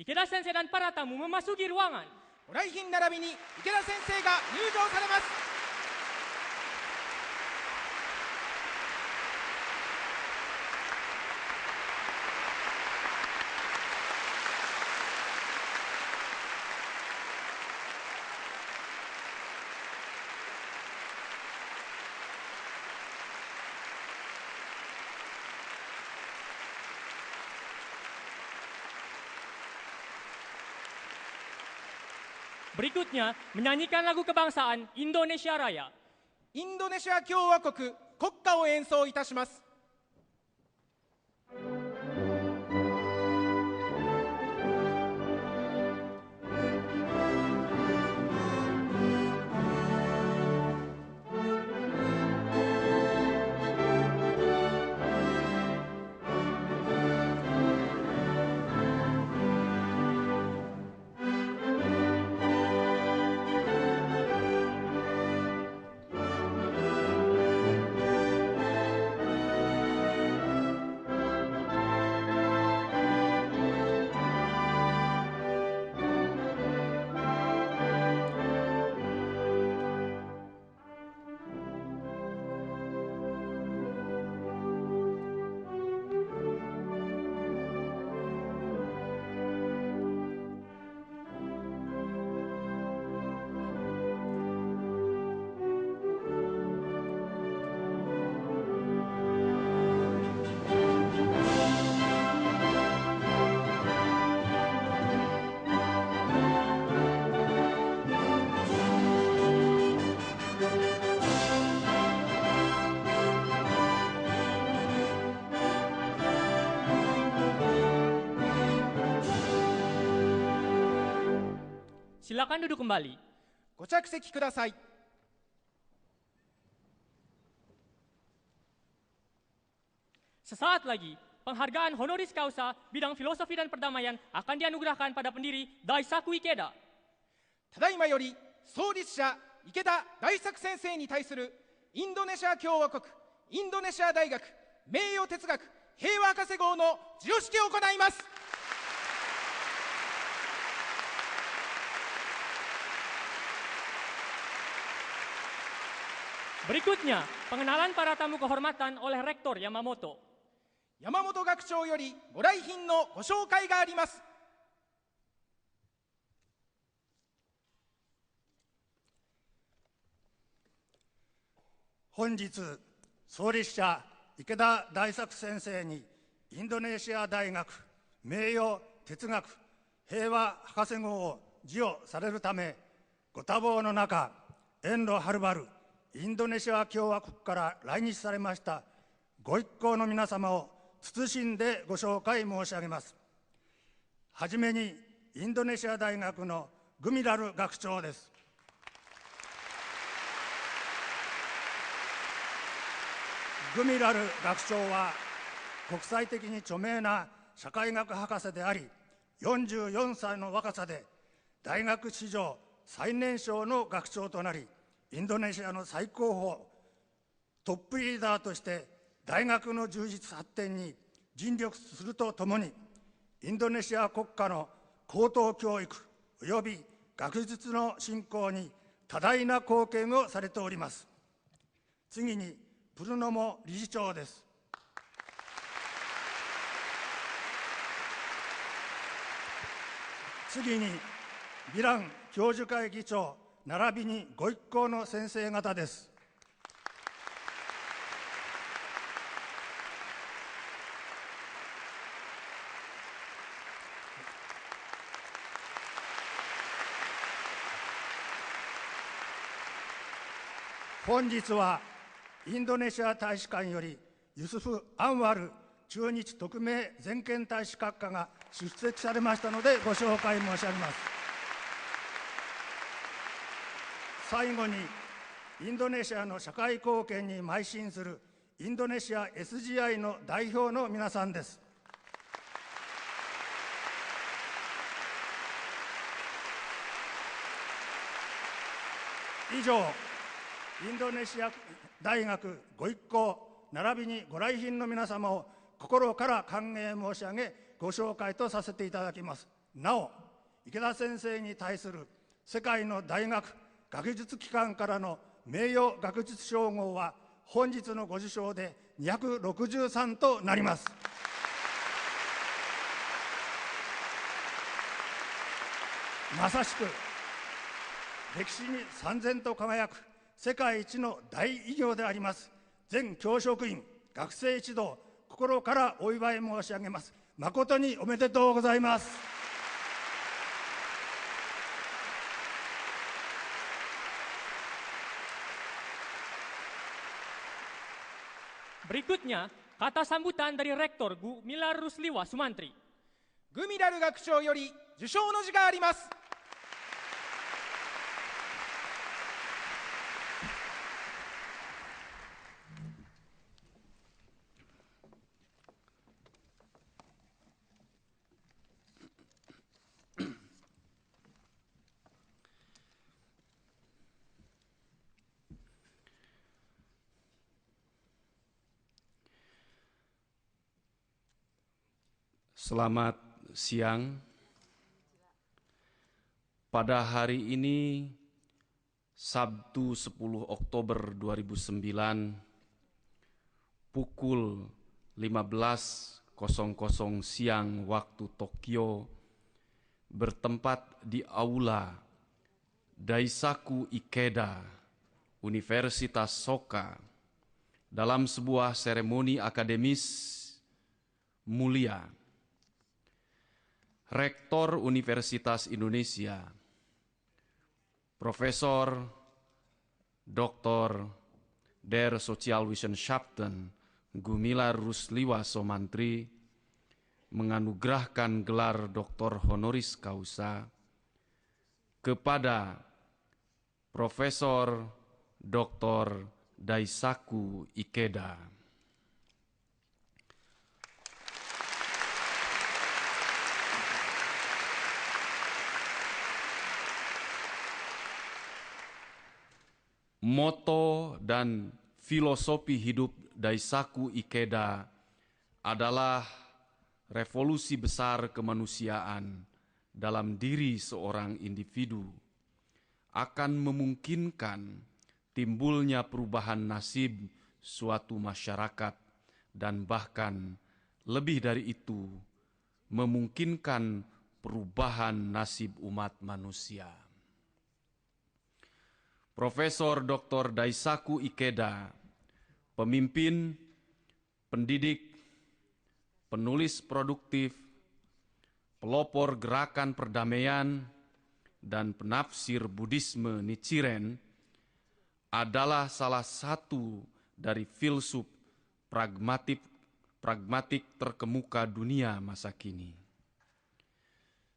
Ikeda Sensei dan para tamu memasuki ruangan. ご来賓並びに池田先生が入場されます。Berikutnya, menyanyikan lagu kebangsaan Indonesia Raya. インドネシア共和国国歌を演奏いたします。Silakan duduk kembali. ご着席ください。Sesaat lagi, penghargaan honoris causa bidang filosofi dan perdamaian akan dianugerahkan pada pendiri Daisaku Ikeda. ただいまより創立者池田大作先生に対するインドネシア共和国インドネシア大学名誉哲学平和博士号の授与式を行います。Berikutnya, pengenalan para tamu kehormatan oleh Rektor Yamamoto. 山本学長よりご来賓のご紹介があります。本日、創立者池田大作先生にインドネシア大学名誉哲学平和博士号を授与されるため、ご多忙の中、遠路はるばるインドネシア共和国から来日されましたご一行の皆様を謹んでご紹介申し上げます。はじめにインドネシア大学のグミラル学長です。グミラル学長は国際的に著名な社会学博士であり、44歳の若さで大学史上最年少の学長となり、インドネシアの最高峰トップリーダーとして大学の充実発展に尽力するとともに、インドネシア国家の高等教育および学術の振興に多大な貢献をされております。次にプルノモ理事長です。次にヴィラン教授会議長並びにご一行の先生方です。本日はインドネシア大使館よりユスフ・アンワル駐日特命全権大使閣下が出席されましたのでご紹介申し上げます。最後にインドネシアの社会貢献に邁進するインドネシア SGI の代表の皆さんです。以上、インドネシア大学ご一行並びにご来賓の皆様を心から歓迎申し上げ、ご紹介とさせていただきます。なお、池田先生に対する世界の大学学術機関からの名誉学術称号は本日のご受賞で263となります。まさしく歴史に燦然と輝く世界一の大偉業であります。全教職員学生一同、心からお祝い申し上げます。誠におめでとうございます。Berikutnya, kata sambutan dari Rektor Gumilar Rusliwa Sumantri. グミラル学長より受賞の辞があります。Selamat siang. Pada hari ini, Sabtu 10 Oktober 2009, pukul 15.00 siang waktu Tokyo, bertempat di Aula Daisaku Ikeda, Universitas Soka, dalam sebuah seremoni akademis mulia. Rektor Universitas Indonesia, Profesor Dr. der Sozialwissenschaften Gumilar Rusliwa Sumantri menganugerahkan gelar Doktor Honoris Causa kepada Profesor Dr. Daisaku Ikeda. Moto dan filosofi hidup Daisaku Ikeda adalah revolusi besar kemanusiaan dalam diri seorang individu, akan memungkinkan timbulnya perubahan nasib suatu masyarakat, dan bahkan lebih dari itu, memungkinkan perubahan nasib umat manusia. Profesor Dr. Daisaku Ikeda, pemimpin, pendidik, penulis produktif, pelopor gerakan perdamaian, dan penafsir Buddhisme Nichiren, adalah salah satu dari filsuf pragmatik terkemuka dunia masa kini.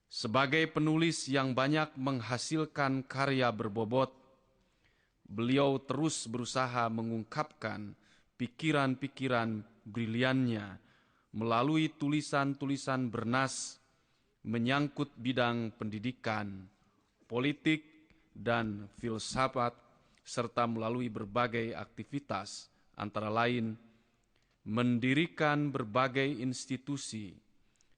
Sebagai penulis yang banyak menghasilkan karya berbobot, beliau terus berusaha mengungkapkan pikiran-pikiran briliannya melalui tulisan-tulisan bernas menyangkut bidang pendidikan, politik, dan filsafat, serta melalui berbagai aktivitas, antara lain mendirikan berbagai institusi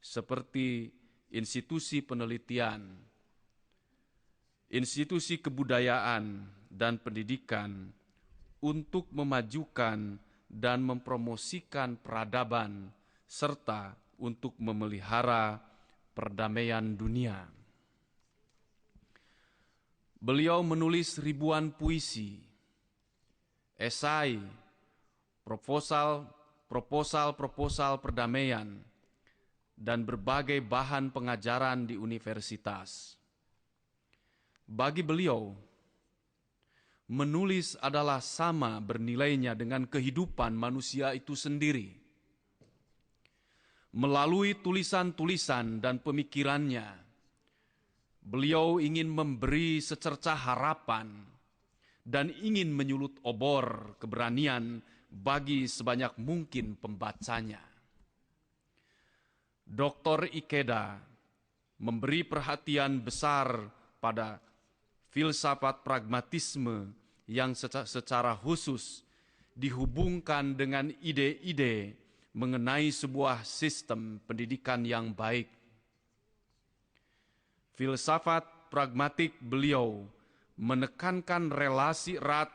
seperti institusi penelitian, institusi kebudayaan, dan pendidikan untuk memajukan dan mempromosikan peradaban serta untuk memelihara perdamaian dunia. Beliau menulis ribuan puisi, esai, proposal perdamaian, dan berbagai bahan pengajaran di universitas. Bagi beliau, menulis adalah sama bernilainya dengan kehidupan manusia itu sendiri. Melalui tulisan-tulisan dan pemikirannya, beliau ingin memberi secercah harapan dan ingin menyulut obor keberanian bagi sebanyak mungkin pembacanya. Dr. Ikeda memberi perhatian besar pada filsafat pragmatisme yang secara khusus dihubungkan dengan ide-ide mengenai sebuah sistem pendidikan yang baik. filsafat pragmatik beliau menekankan relasi erat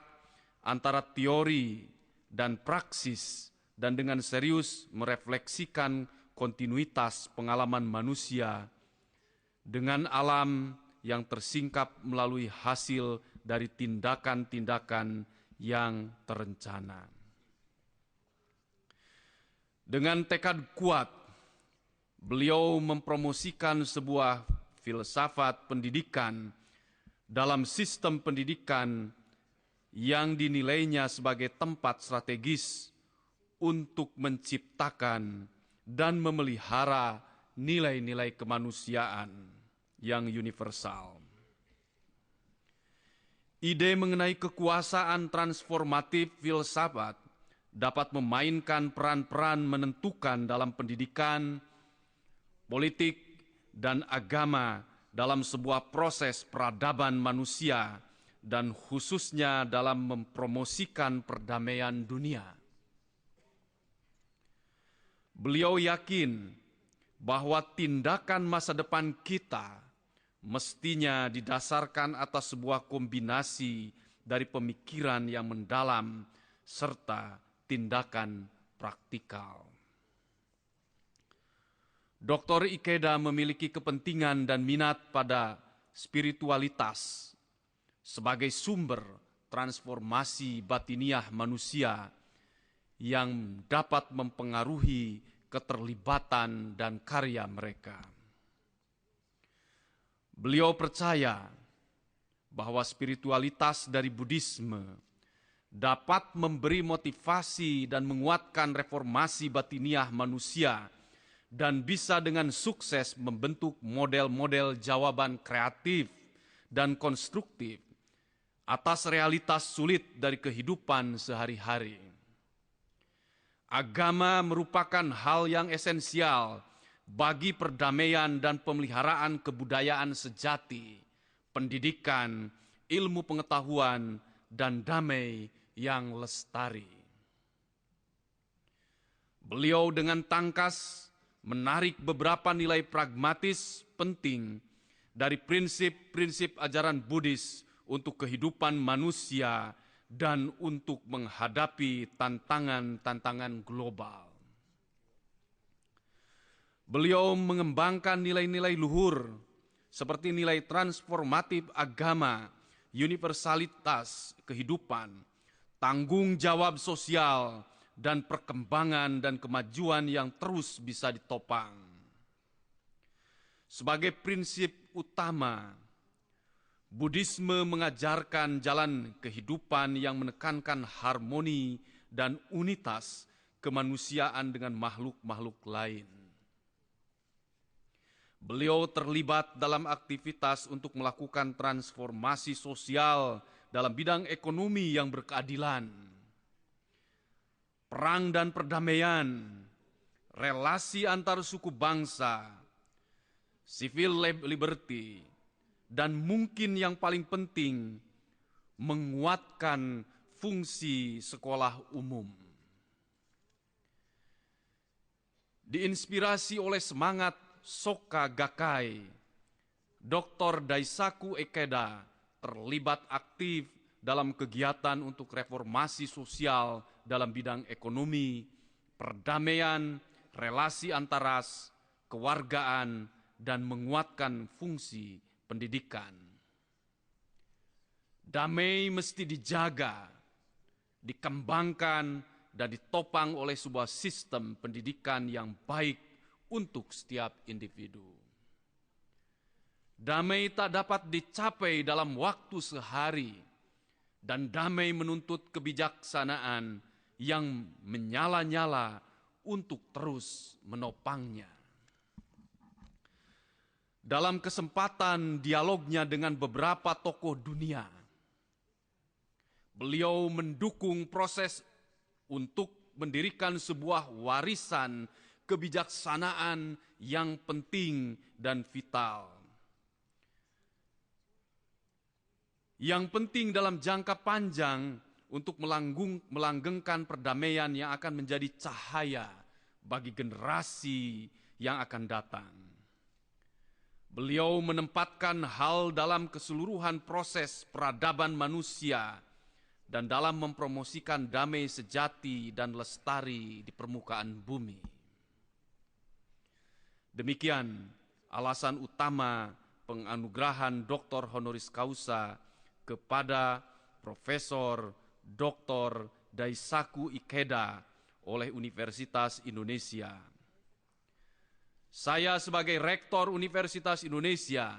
antara teori dan praksis dan dengan serius merefleksikan kontinuitas pengalaman manusia dengan alam yang tersingkap melalui hasil dari tindakan-tindakan yang terencana. Dengan tekad kuat, beliau mempromosikan sebuah filsafat pendidikan dalam sistem pendidikan yang dinilainya sebagai tempat strategis untuk menciptakan dan memelihara nilai-nilai kemanusiaan yang universal. Ide mengenai kekuasaan transformatif filsafat dapat memainkan peran-peran menentukan dalam pendidikan, politik, dan agama dalam sebuah proses peradaban manusia dan khususnya dalam mempromosikan perdamaian dunia. Beliau yakin bahwa tindakan masa depan kita mestinya didasarkan atas sebuah kombinasi dari pemikiran yang mendalam serta tindakan praktikal. Dr. Ikeda memiliki kepentingan dan minat pada spiritualitas sebagai sumber transformasi batiniah manusia yang dapat mempengaruhi keterlibatan dan karya mereka. Beliau percaya bahwa spiritualitas dari Buddhisme dapat memberi motivasi dan menguatkan reformasi batiniah manusia dan bisa dengan sukses membentuk model-model jawaban kreatif dan konstruktif atas realitas sulit dari kehidupan sehari-hari. Agama merupakan hal yang esensial bagi perdamaian dan pemeliharaan kebudayaan sejati, pendidikan, ilmu pengetahuan, dan damai yang lestari. Beliau dengan tangkas menarik beberapa nilai pragmatis penting dari prinsip-prinsip ajaran Buddhis untuk kehidupan manusia dan untuk menghadapi tantangan-tantangan global. Beliau mengembangkan nilai-nilai luhur seperti nilai transformatif agama, universalitas kehidupan, tanggung jawab sosial, dan perkembangan dan kemajuan yang terus bisa ditopang. Sebagai prinsip utama, Buddhisme mengajarkan jalan kehidupan yang menekankan harmoni dan unitas kemanusiaan dengan makhluk-makhluk lain. Beliau terlibat dalam aktivitas untuk melakukan transformasi sosial dalam bidang ekonomi yang berkeadilan, perang dan perdamaian, relasi antar suku bangsa, civil liberty, dan mungkin yang paling penting, menguatkan fungsi sekolah umum. Diinspirasi oleh semangat Soka Gakkai, Dr. Daisaku Ikeda terlibat aktif dalam kegiatan untuk reformasi sosial dalam bidang ekonomi, perdamaian, relasi antar ras, kewargaan, dan menguatkan fungsi pendidikan. Damai mesti dijaga, dikembangkan, dan ditopang oleh sebuah sistem pendidikan yang baik untuk setiap individu. Damai tak dapat dicapai dalam waktu sehari, dan damai menuntut kebijaksanaan yang menyala-nyala untuk terus menopangnya. Dalam kesempatan dialognya dengan beberapa tokoh dunia, beliau mendukung proses untuk mendirikan sebuah warisan kebijaksanaan yang penting dan vital. Yang penting dalam jangka panjang untuk melanggengkan perdamaian yang akan menjadi cahaya bagi generasi yang akan datang. Beliau menempatkan hal dalam keseluruhan proses peradaban manusia dan dalam mempromosikan damai sejati dan lestari di permukaan bumi. Demikian alasan utama penganugerahan Dr. Honoris Causa kepada Profesor Dr. Daisaku Ikeda oleh Universitas Indonesia. Saya sebagai Rektor Universitas Indonesia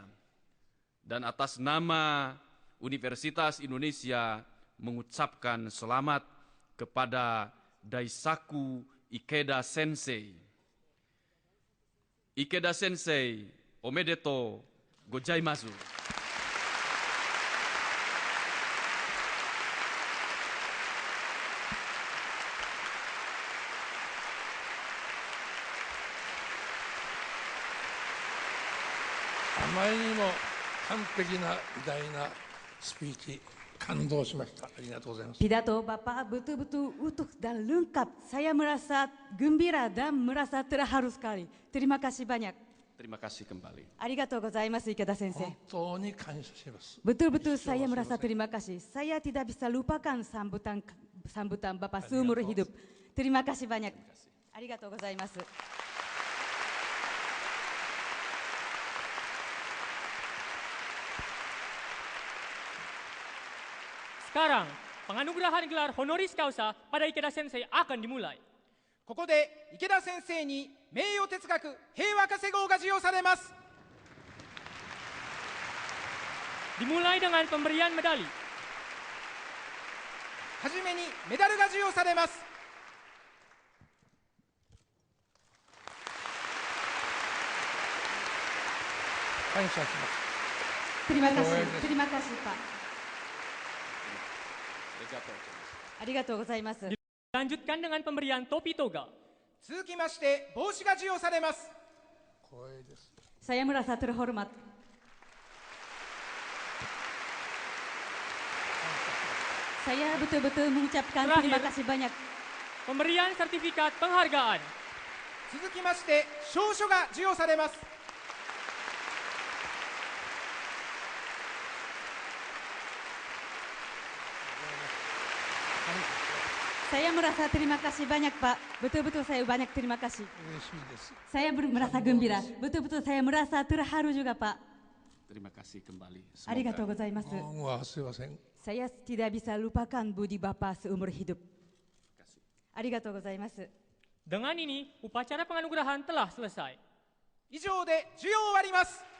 dan atas nama Universitas Indonesia mengucapkan selamat kepada Daisaku Ikeda Sensei. Ikeda Sensei, omedetou gozaimasu.あまりにも完璧な偉大なスピーチ、感動しました。ありがとうございます。 Pidato Bapak betul-betul utuh dan lengkap. Saya merasa gembira dan merasa terharu sekali. Terima kasih banyak. Terima kasih kembali. Arigatou gozaimasu, Ikeda Sensei. 本当に感謝します。 Betul-betul saya merasa terima kasih. Saya tidak bisa lupakan sambutan Bapak seumur hidup. Terima kasih banyak. Arigatou gozaimasu. Sekarang, penganugerahan gelar honoris causa pada Ikeda Sensei akan dimulai. ここで池田先生に名誉哲学平和稼号が授与されます。 Dimulai dengan pemberian medali. はじめにメダルが授与されます。 感謝します。 Terima kasih. Terima kasih, Pak. Arigatou gozaimasu. Lanjutkan dengan pemberian topi toga. 続きまして帽子が授与されます。 光栄です。 Saya merasa terhormat. Saya betul-betul mengucapkan Terakhir. terima kasih banyak. Pemberian sertifikat penghargaan. 続きまして証書が授与されます。 Saya merasa terima kasih banyak, Pak. Betul-betul saya banyak terima kasih. 嬉しいです。 Saya merasa gembira. Betul-betul saya merasa terharu juga, Pak. Terima kasih kembali. Arigatou gozaimasu. 恩は忘れません。 Saya tidak bisa lupakan budi Bapak seumur hidup. Arigatou gozaimasu. Dengan ini, upacara penganugerahan telah selesai. 以上で授与を終わります。